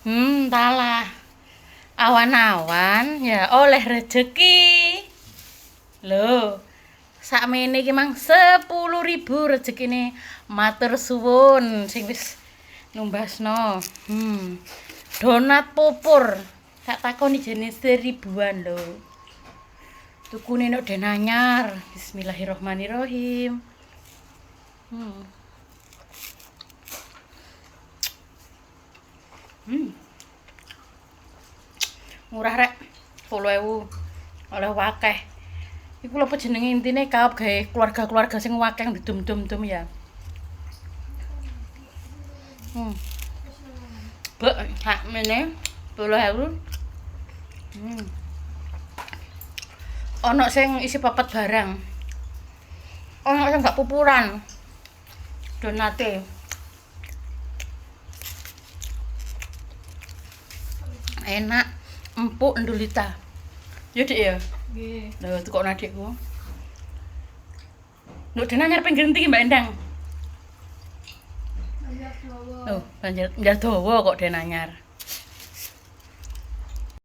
Entahlah. Awan-awan ya oleh rezeki. Loh, sakmene iki mang 10.000 rezekine. Matur suwun sing wis numbasno. Donat pupur. Tak takoni jenis 1000-an lho. Tukune nek denanyar. Bismillahirrahmanirrahim. Hmm. Murah rek. 10.000 oleh wakeh. Iku lho apa jenenge intine kaop gawe keluarga-keluarga sing wakeh didum-dum-dum ya. Bek sak mene 10.000. Ono sing isi papat barang. Ono sing gak pupuran. Donate. Enak, empuk ndulita. Ya Dik ya. Nggih. Lho tukokno adikku. Nduk denanyar pinggir ndi Mbak Endang? Banyak dawa. Loh, banjir dawa kok denanyar.